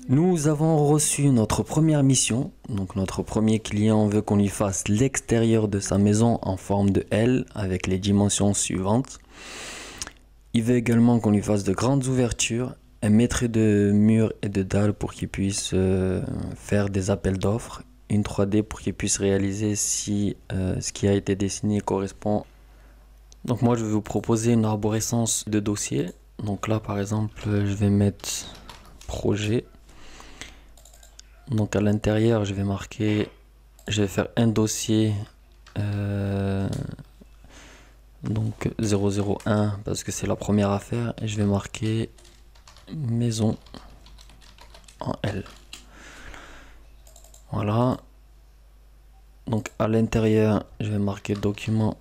Nous avons reçu notre première mission. Donc notre premier client veut qu'on lui fasse l'extérieur de sa maison en forme de L avec les dimensions suivantes. Il veut également qu'on lui fasse de grandes ouvertures, un mètre de murs et de dalles pour qu'il puisse faire des appels d'offres, une 3D pour qu'il puisse réaliser si ce qui a été dessiné correspond. Donc moi je vais vous proposer une arborescence de dossiers. Donc là par exemple je vais mettre projet. Donc à l'intérieur je vais faire un dossier donc 001 parce que c'est la première affaire et je vais marquer maison en L. Voilà. Donc à l'intérieur je vais marquer document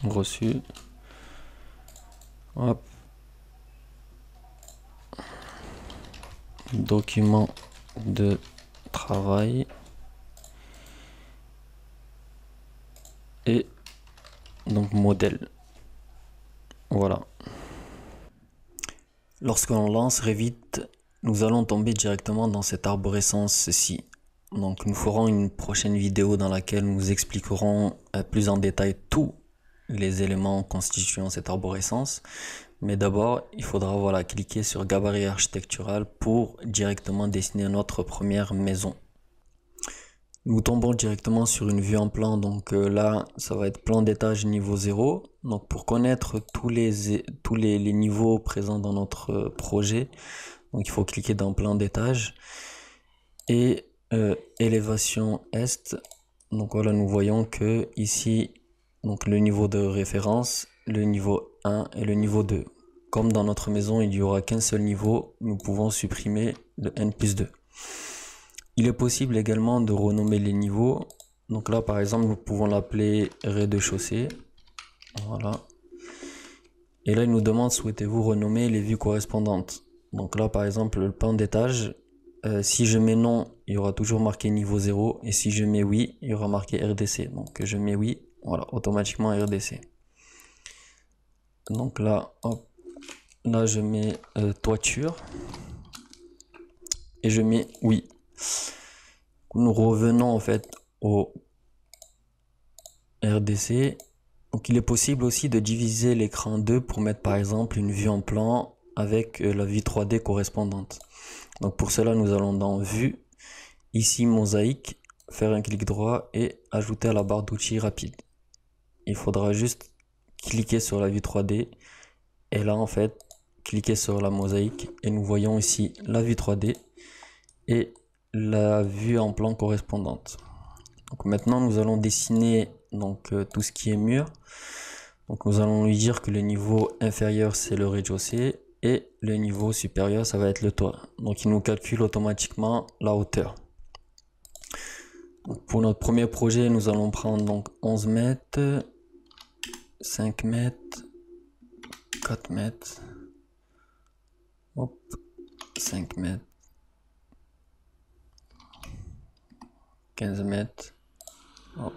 reçu. Hop. Document de travail et donc modèle. Voilà. Lorsqu'on lance Revit, nous allons tomber directement dans cette arborescence-ci. Donc nous ferons une prochaine vidéo dans laquelle nous expliquerons plus en détail tous les éléments constituant cette arborescence. Mais d'abord, il faudra cliquer sur gabarit architectural pour directement dessiner notre première maison. Nous tombons directement sur une vue en plan, donc là ça va être plan d'étage niveau 0. Donc pour connaître tous les niveaux présents dans notre projet, donc il faut cliquer dans plan d'étage et élévation est. Donc voilà, nous voyons que ici donc le niveau de référence, le niveau 1 et le niveau 2. Comme dans notre maison il n'y aura qu'un seul niveau, nous pouvons supprimer le N+2. Il est possible également de renommer les niveaux. Donc là par exemple nous pouvons l'appeler rez-de-chaussée. Voilà. Et là il nous demande souhaitez-vous renommer les vues correspondantes. Donc là par exemple le plan d'étage, si je mets non il y aura toujours marqué niveau 0 et si je mets oui il y aura marqué RDC. Donc je mets oui, voilà, automatiquement RDC. Donc là hop, là je mets toiture et je mets oui. Nous revenons en fait au RDC. Donc il est possible aussi de diviser l'écran en deux pour mettre par exemple une vue en plan avec la vue 3D correspondante. Donc pour cela nous allons dans vue, ici mosaïque, faire un clic droit et ajouter à la barre d'outils rapide. Il faudra juste cliquer sur la vue 3D et là en fait cliquer sur la mosaïque et nous voyons ici la vue 3D et la vue en plan correspondante. Donc maintenant nous allons dessiner donc tout ce qui est mur. Donc nous allons lui dire que le niveau inférieur c'est le rez-de-chaussée et le niveau supérieur ça va être le toit. Donc il nous calcule automatiquement la hauteur. Donc pour notre premier projet nous allons prendre donc 11 mètres, 5 mètres, 4 mètres, hop, 5 mètres, 15 mètres. Hop.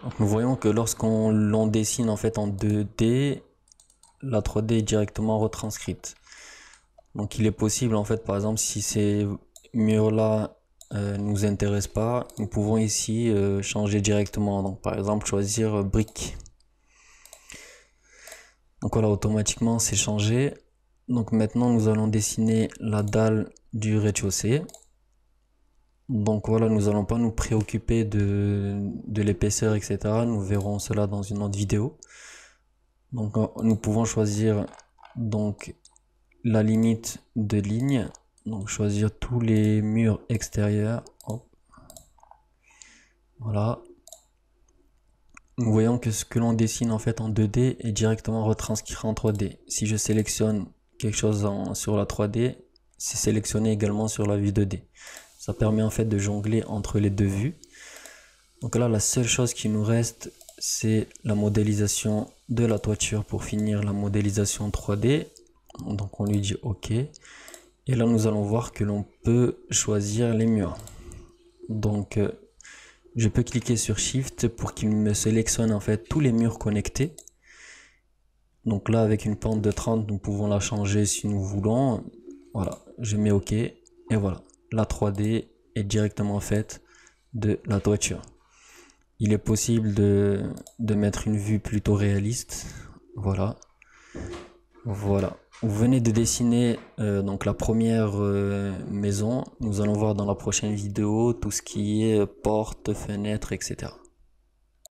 Donc nous voyons que lorsqu'on l'on dessine en fait en 2D, la 3D est directement retranscrite. Donc il est possible en fait par exemple si ces murs là nous intéressent pas, nous pouvons ici changer directement. Donc par exemple choisir brique. Donc voilà, automatiquement c'est changé. Donc maintenant nous allons dessiner la dalle du rez-de-chaussée. Donc voilà, nous allons pas nous préoccuper de l'épaisseur, etc. Nous verrons cela dans une autre vidéo. Donc nous pouvons choisir donc la limite de ligne. Donc choisir tous les murs extérieurs. Hop. Voilà. Nous voyons que ce que l'on dessine en fait en 2D est directement retranscrit en 3D. Si je sélectionne quelque chose sur la 3D, c'est sélectionné également sur la vue 2D. Ça permet en fait de jongler entre les deux vues. Donc là, la seule chose qui nous reste, c'est la modélisation de la toiture pour finir la modélisation 3D. Donc on lui dit OK. Et là, nous allons voir que l'on peut choisir les murs. Donc je peux cliquer sur Shift pour qu'il me sélectionne en fait tous les murs connectés. Donc là, avec une pente de 30, nous pouvons la changer si nous voulons. Voilà, je mets OK et voilà, la 3D est directement faite de la toiture. Il est possible de mettre une vue plutôt réaliste. Voilà. Voilà. Vous venez de dessiner donc la première maison. Nous allons voir dans la prochaine vidéo tout ce qui est porte, fenêtre, etc.